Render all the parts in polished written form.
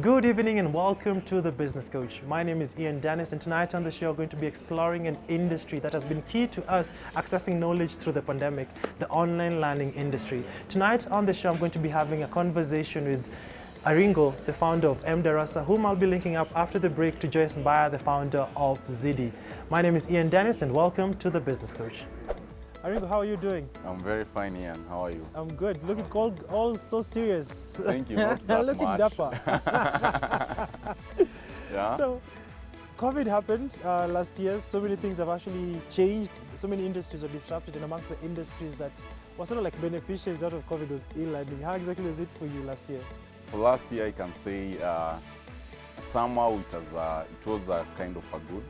Good evening and welcome to The Business Coach. My name is Ian Dennis, and tonight on the show we're going to be exploring an industry that has been key to us accessing knowledge through the pandemic, the online learning industry. Tonight on the show I'm going to be having a conversation with Aringo, the founder of Mdarasa, whom I'll be linking up after the break to Joyce Mbaya, the founder of Zidi. My name is Ian Dennis and welcome to The Business Coach. Aringo, how are you doing? I'm very fine, Ian. How are you? I'm good. Looking all so serious. Thank you. Not that Looking much. dapper. Yeah. So, COVID happened last year. So many things have actually changed. So many industries were disrupted, and amongst the industries that were sort of like beneficiaries out of COVID was e-learning. How exactly was it for you last year? For last year, I can say somehow it was a kind of a good,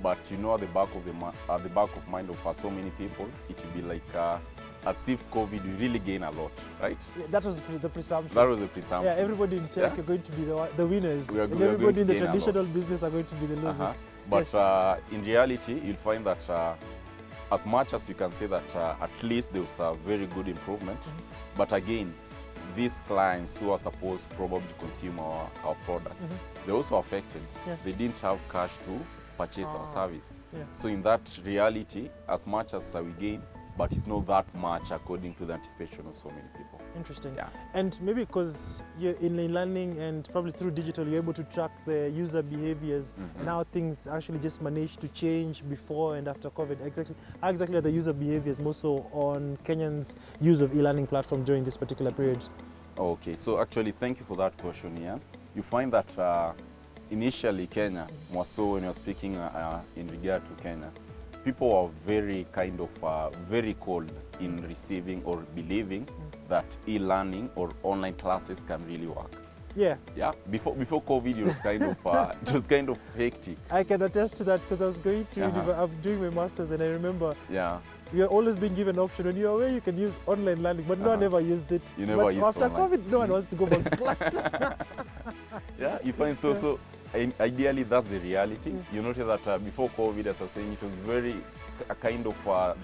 but you know, at the back of mind of so many people, it will be like as if COVID will really gain a lot, right? Yeah, that was the presumption. That was the presumption. Yeah, everybody in tech are going to be the winners, We are and going everybody in to the gain a lot. traditional business are going to be the losers. But in reality, you'll find that as much as you can say that at least there was a very good improvement, but again, these clients who are supposed probably to consume our products, they're also affected. Yeah. They didn't have cash to purchase our service. Yeah. So in that reality, as much as we gain, but it's not that much according to the anticipation of so many people. Interesting. Yeah. And maybe because you're in learning and probably through digital, you're able to track the user behaviors and how things actually just managed to change before and after COVID. How exactly are the user behaviors more so on Kenyans' use of e-learning platform during this particular period? Okay, so actually, thank you for that question, Ian. You find that initially Kenya, more so when you're speaking in regard to Kenya, people are very kind of very cold in receiving or believing that e-learning or online classes can really work. Yeah. Yeah. Before COVID, it was kind of it was kind of hectic. I can attest to that because I was going through, I'm doing my master's, and I remember Yeah. we are always being given an option when you're away you can use online learning, but no one ever used it. You never but used after online. COVID, no one wants to go back to class. Yeah, you find so ideally that's the reality. You notice that before COVID, as I was saying, it was very a kind of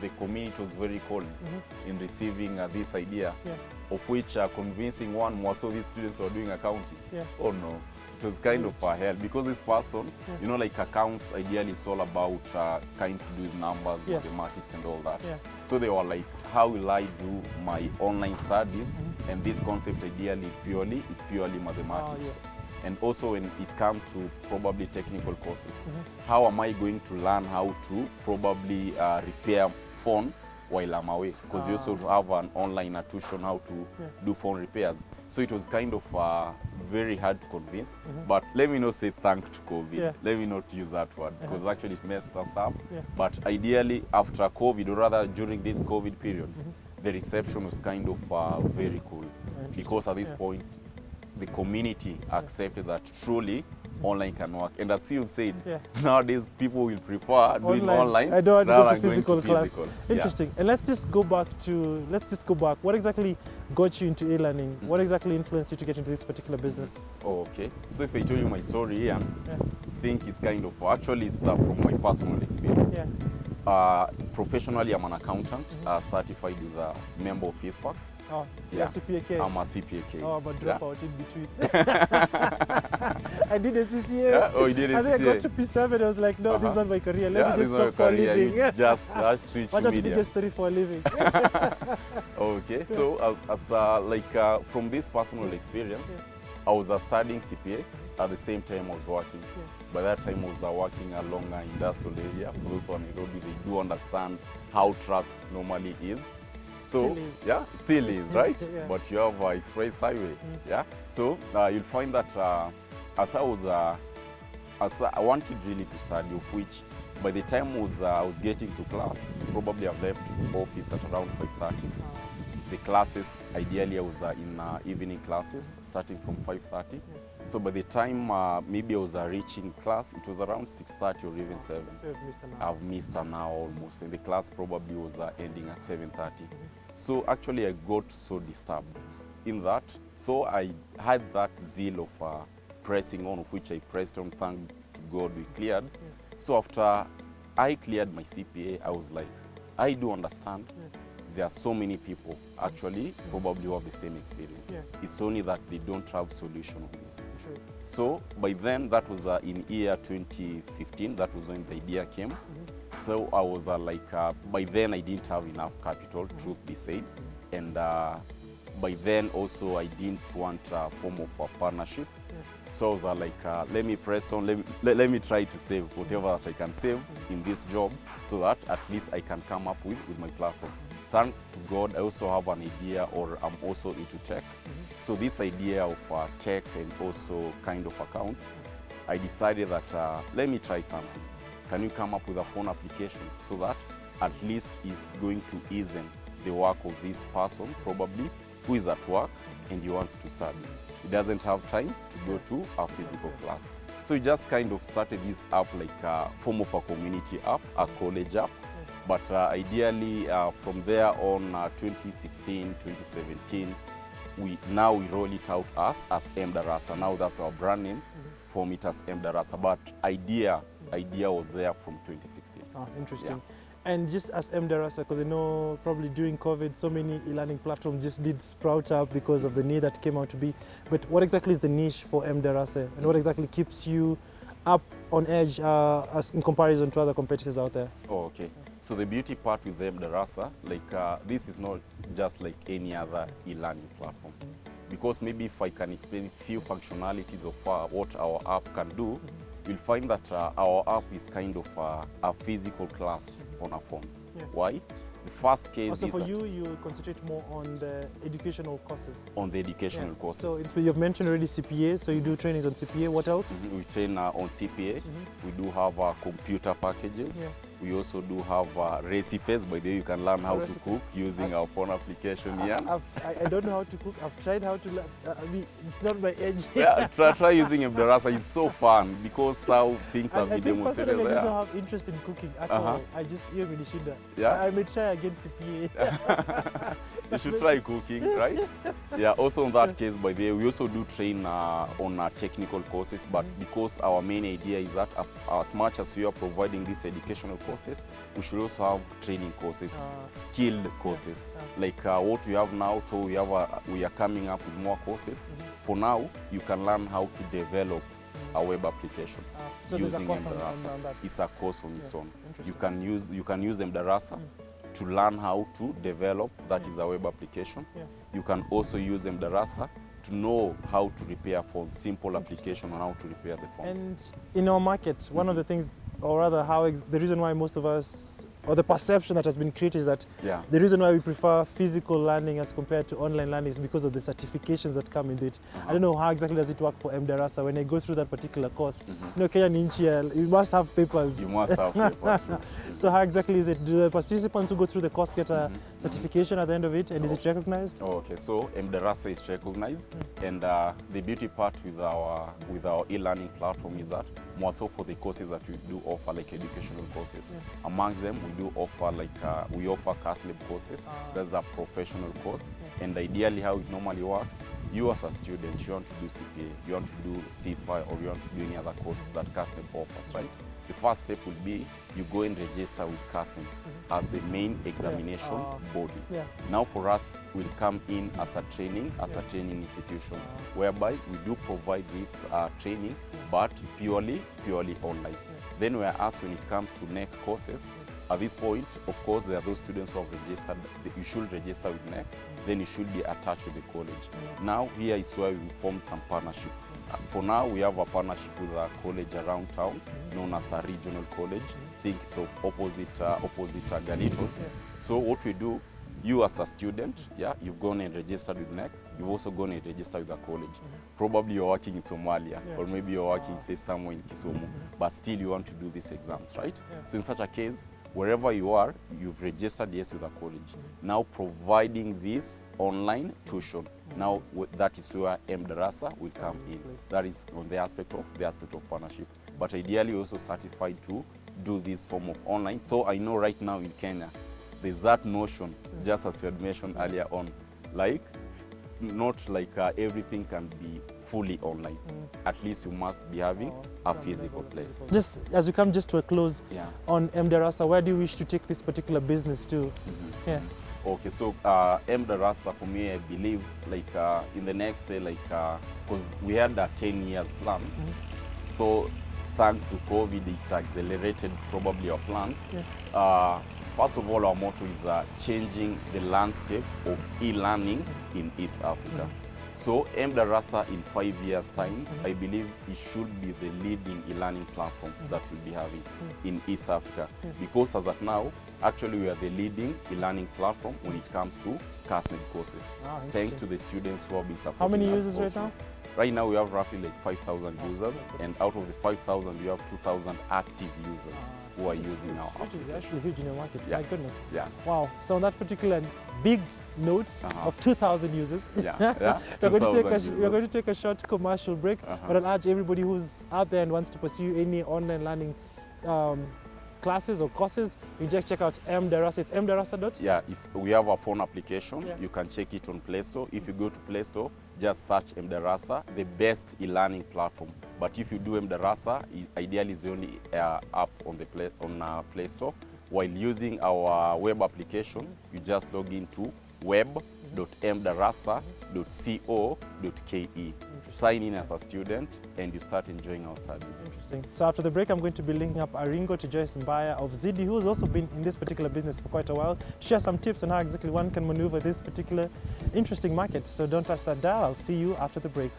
the community was very cold in receiving this idea, of which convincing one more so these students who are doing accounting. Yeah. Oh no, it was kind of hell because this person, you know, like accounts ideally is all about kind to do with numbers, mathematics and all that. Yeah. So they were like, how will I do my online studies? And this concept ideally is purely mathematics. Oh, yes. And also when it comes to probably technical courses, how am I going to learn how to probably repair phone while I'm away? Because you also have an online tuition how to do phone repairs. So it was kind of very hard to convince. But let me not say thank to COVID. Yeah. Let me not use that word because actually it messed us up. Yeah. But ideally after COVID, or rather during this COVID period, the reception was kind of very cool. Because at this point, the community accepted that truly online can work. And as you said, nowadays people will prefer doing online I don't want to rather go to than going physical class. physical. Interesting. And let's just go back. What exactly got you into e-learning? What exactly influenced you to get into this particular business? Oh, okay. So if I tell you my story here, I think it's kind of, actually it's from my personal experience. Yeah. Professionally, I'm an accountant, certified with a member of FISPAC. Oh, yeah. CPAK. I'm a CPAK. Oh, I'm a dropout in between. I did a CCA. Yeah? Oh, you did a I think CCA. I got to P7. I was like, no, this is not my career. Let me this just is stop not for a my career. living. You just switch Watch out media. video story for a living. Okay, so from this personal experience, I was studying CPA at the same time I was working. By that time I was working along an industrial area. For those who are in Nairobi, they do understand how traffic normally is. So still is, right? But you have express highway. Yeah. So you'll find that as I wanted really to study, of which by the time I was getting to class, probably I've left office at around 5:30. The classes, ideally I was in evening classes starting from 5:30. So by the time maybe I was reaching class, it was around 6:30 or even 7. So you've missed an hour. I've missed an hour almost, and the class probably was ending at 7:30. So actually I got so disturbed in that, though I had that zeal of pressing on, of which I pressed on, thank to God we cleared. So after I cleared my CPA, I was like, I do understand there are so many people actually probably who have the same experience. Yeah. It's only that they don't have solution on this. True. So by then, that was in year 2015, that was when the idea came. So I was by then I didn't have enough capital, truth be said. And by then also I didn't want a form of a partnership. So I was let me press on, let me try to save whatever that I can save in this job so that at least I can come up with my platform. Thank to God, I also have an idea, or I'm also into tech. So this idea of tech and also kind of accounts, I decided that let me try something. Can you come up with a phone application so that at least it's going to ease the work of this person probably who is at work and he wants to study. He doesn't have time to go to a physical class. So we just kind of started this app like a form of a community app, a college app. But ideally from there on 2016, 2017, we roll it out as M-Darasa. Now that's our brand name, form it as M-Darasa. But idea was there from 2016. Oh, interesting. Yeah. And just as M-Darasa, because I know probably during COVID, so many e-learning platforms just did sprout up because of the need that came out to be. But what exactly is the niche for M-Darasa? And what exactly keeps you up on edge as in comparison to other competitors out there? Oh, okay. So the beauty part with M-Darasa, this is not just like any other e-learning platform. Because maybe if I can explain a few functionalities of what our app can do, you'll find that our app is kind of a physical class on a phone. Yeah. Why? The first case also is for you concentrate more on the educational courses. on the educational courses. So you've mentioned already CPA, so you do trainings on CPA. What else? We train on CPA. We do have computer packages. Yeah. We also do have recipes. By the way, you can learn how to cook using our phone application here. I don't know how to cook. I've tried how to learn. I mean, it's not my edge. Yeah, try using M-Darasa. It's so fun because how things have been demonstrated I there. just don't have interest in cooking at all. I just hear Minishinda. Yeah. I may try again CPA. You should try cooking, right? Yeah, also in that case, by the way, we also do train on technical courses, but because our main idea is that as much as we are providing these educational courses, we should also have training courses, skilled courses. Like what we have now, so we are coming up with more courses. For now, you can learn how to develop a web application So using there's a course M-Darasa. on that. It's a course on its own. You Interesting. can use M-Darasa to learn how to develop, that is a web application. Yeah. You can also use M-Darasa to know how to repair phones, simple application on how to repair the phones. And in our market, one of the things, or rather the reason why most of us, or the perception that has been created is that the reason why we prefer physical learning as compared to online learning is because of the certifications that come with it. I don't know how exactly does it work for M-Darasa. When I go through that particular course, you know, Kenya ni nchi ya, you must have papers. You must have papers. So how exactly is it? Do the participants who go through the course get a certification at the end of it, and is it recognized? Oh, okay, so M-Darasa is recognized, and the beauty part with our e-learning platform is that more so for the courses that we do offer, like educational courses. Amongst them, we do offer we offer CASLEB courses. That's a professional course, and ideally how it normally works, you as a student, you want to do CPA, you want to do CFI, or you want to do any other course that CASLEB offers, right? The first step will be you go and register with CASLEB as the main examination body. Now for us, we'll come in as a training institution, whereby we do provide this training, but purely online. Then we are asked when it comes to NEC courses. At this point, of course, there are those students who have registered. You should register with NEC, then you should be attached to the college. Now here is where we formed some partnership. For now, we have a partnership with a college around town, known as a regional college. Think so, opposite Galitos. So what we do, you as a student, you've gone and registered with NEC. You've also gone and registered with a college. Probably you're working in Somalia, or maybe you're working, say, somewhere in Kisumu, but still you want to do these exams, right? So in such a case, wherever you are, you've registered, yes, with a college. Now providing this online tuition. Now that is where M-Darasa will come in. That is on the aspect of partnership. But ideally also certified to do this form of online. So I know right now in Kenya, there's that notion, just as you had mentioned earlier on, not everything can be fully online. At least you must be having a physical place. Just as you come just to a close on M-Darasa, where do you wish to take this particular business to? Okay, so Darasa for me, I believe like in the next say like because we had a 10 years plan, so thanks to COVID it accelerated probably our plans. First of all, our motto is changing the landscape of e-learning in East Africa. So Darasa in 5 years time, I believe it should be the leading e-learning platform that we'll be having in East Africa. Because as of now, actually we are the leading e-learning platform when it comes to CASNET courses. Thanks to the students who have been supporting us. How many users also. right now? Right now we have roughly like 5,000 users, and out of the 5,000 we have 2,000 active users who are using our application. Which is actually huge in your market, Yeah. my goodness. Yeah. Wow, so on that particular big note of 2,000 users, Yeah, yeah. we're going to 2,000 take a short commercial break, but I'll urge everybody who's out there and wants to pursue any online learning classes or courses, you just check out Darasa. It's mdarasa. Yeah, we have a phone application. Yeah. You can check it on Play Store. If you go to Play Store, just search Darasa, the best e-learning platform. But if you do Darasa, ideally is the only app on the Play Store. While using our web application, you just log into web.mdarasa.co.ke. Sign in as a student and you start enjoying our studies. Interesting. So after the break, I'm going to be linking up Aringo to Joyce Mbaya of Zidi, who's also been in this particular business for quite a while, to share some tips on how exactly one can maneuver this particular interesting market. So don't touch that dial. I'll see you after the break.